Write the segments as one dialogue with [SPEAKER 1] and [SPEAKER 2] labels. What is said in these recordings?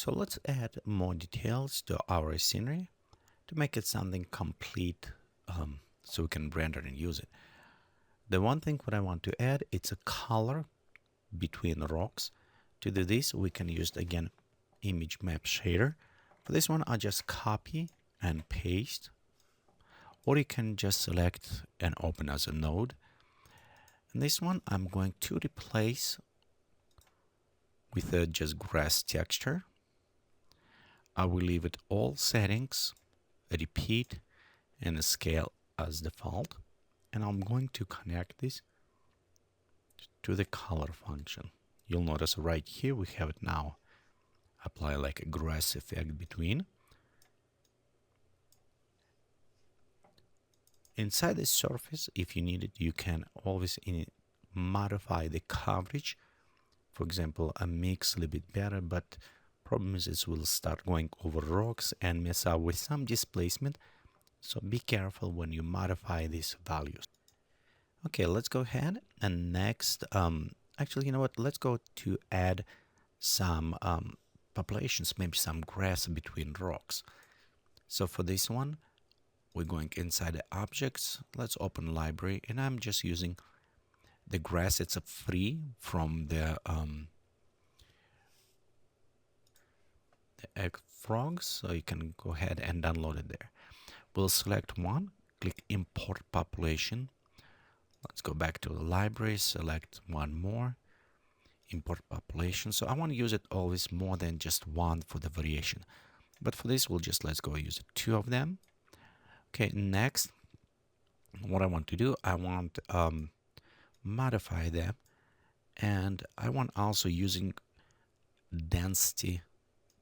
[SPEAKER 1] So let's add more details to our scenery to make it something complete, so we can render and use it. The one thing what I want to add, it's a color between the rocks. To do this, we can use again image map shader. For this one, I'll just copy and paste, or you can just select and open as a node. And this one I'm going to replace with just grass texture. I will leave it all settings, repeat, and scale as default. And I'm going to connect this to the color function. You'll notice right here we have it now. Apply like a grass effect between. Inside the surface, if you need it, you can always modify the coverage. For example, a mix a little bit better, but problem is it will start going over rocks and mess up with some displacement. So be careful when you modify these values. Okay, let's go ahead and next, actually, you know what? Let's go to add some populations, maybe some grass between rocks. So for this one, we're going inside the objects. Let's open library, and I'm just using the grass. It's a free from the egg frogs, so you can go ahead and download it there. We'll select one, click import population. Let's go back to the library, select one more, import population. So I want to use it always more than just one for the variation. But for this, let's go use two of them. Okay, next, what I want to do, I want modify them, and I want also using density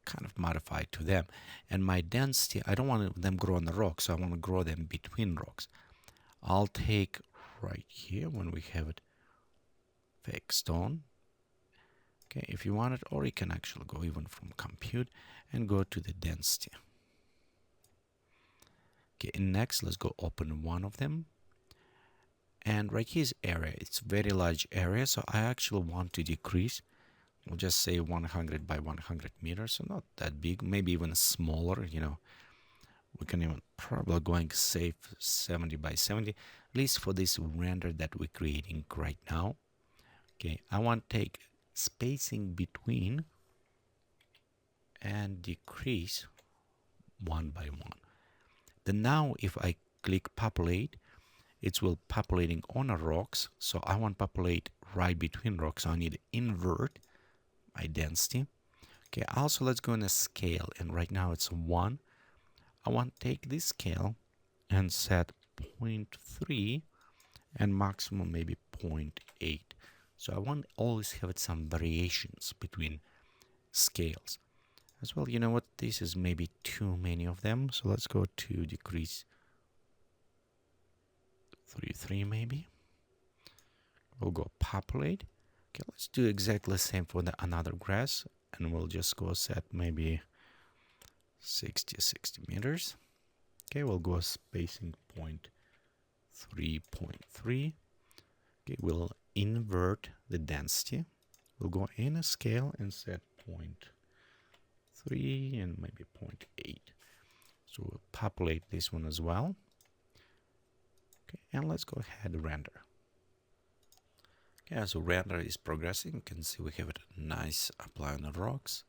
[SPEAKER 1] kind of modified to them. And my density, I don't want them grow on the rock, so I want to grow them between rocks. I'll take right here when we have it fake stone. Okay, if you want it, or you can actually go even from compute and go to the density. Okay, and next let's go open one of them. And right here is area. It's very large area, so I actually want to decrease. We'll just say 100 by 100 meters, so not that big, maybe even smaller, you know. We can even probably going safe 70 by 70, at least for this render that we're creating right now. Okay, I want to take spacing between and decrease one by one. Then now if I click populate, it will populating on the rocks. So I want populate right between rocks. So I need to invert my density. Okay, also let's go in a scale, and right now it's 1. I want to take this scale and set 0.3 and maximum maybe 0.8. So I want to always have some variations between scales. As well, you know what, this is maybe too many of them, so let's go to decrease 3 maybe. We'll go populate. Okay, let's do exactly the same for the another grass, and we'll just go set maybe 60 meters. Okay, we'll go spacing 0.3. Okay, we'll invert the density. We'll go in a scale and set 0.3 and maybe 0.8. So we'll populate this one as well. Okay, and let's go ahead and render. Okay, as the render is progressing, you can see we have a nice apply on the rocks.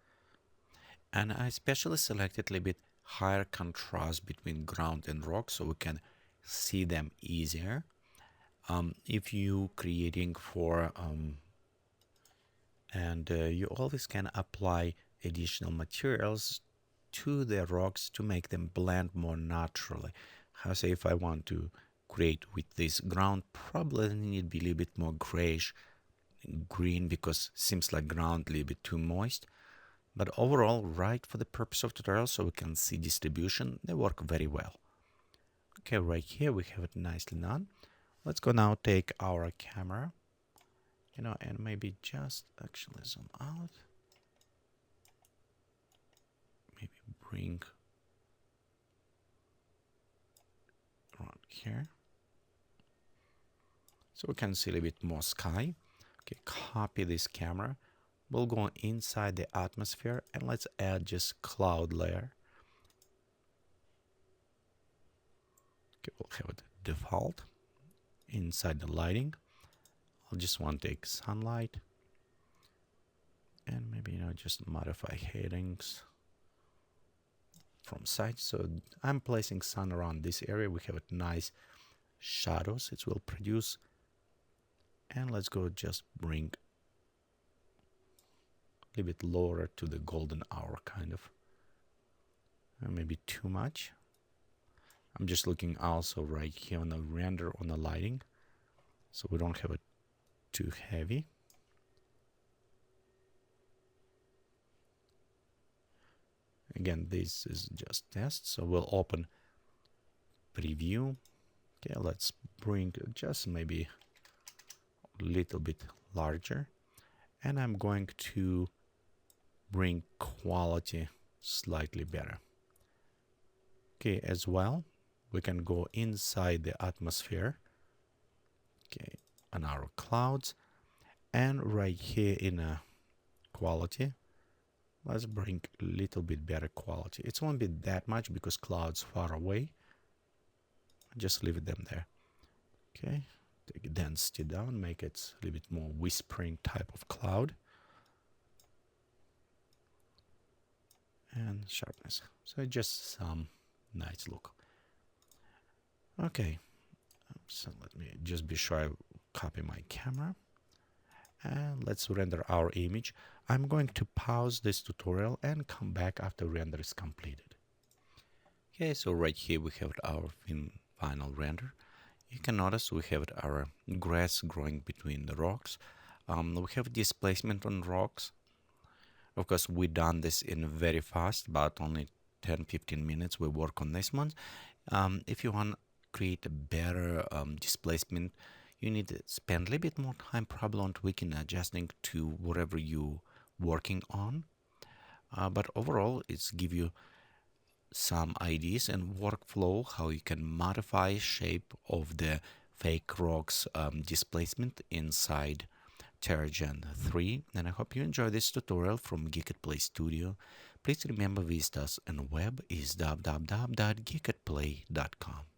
[SPEAKER 1] And I especially selected a little bit higher contrast between ground and rock so we can see them easier. If you creating for you always can apply additional materials to the rocks to make them blend more naturally. How say if I want to create with this ground, probably need to be a little bit more grayish green because seems like ground a little bit too moist. But overall, right for the purpose of tutorial, so we can see distribution, they work very well. Okay, right here we have it nicely done. Let's go now take our camera, you know, and maybe just actually zoom out. Maybe bring around here. So we can see a little bit more sky. Okay, copy this camera, We'll go inside the atmosphere and let's add just cloud layer. Okay, we'll have it default. Inside the lighting, I'll just want to take sunlight and maybe, just modify headings from side. So I'm placing sun around this area. We have a nice shadows it will produce. And let's go just bring a little bit lower to the golden hour kind of. Maybe too much. I'm just looking also right here on the render on the lighting, so we don't have it too heavy. Again, this is just test, so we'll open preview. Okay, let's bring just maybe a little bit larger, and I'm going to bring quality slightly better. Okay, as well, we can go inside the atmosphere, okay, on our clouds, and right here in a quality, let's bring a little bit better quality. It won't be that much because clouds far away. Just leave them there. Okay, take density down, make it a little bit more whispering type of cloud. And sharpness. So just some nice look. Okay, so let me just be sure I copy my camera. And let's render our image. I'm going to pause this tutorial and come back after render is completed. Okay, so right here we have our final render. You can notice we have our grass growing between the rocks. We have displacement on rocks. Of course, we done this in very fast, about only 10-15 minutes. We work on this one. If you want to create a better displacement, you need to spend a little bit more time probably on tweaking, adjusting to whatever you working on. But overall, it's give you some ideas and workflow how you can modify shape of the fake rocks displacement inside Terragen 3. And I hope you enjoy this tutorial from Geekatplay Studio. Please remember visit us on web is www.geekatplay.com.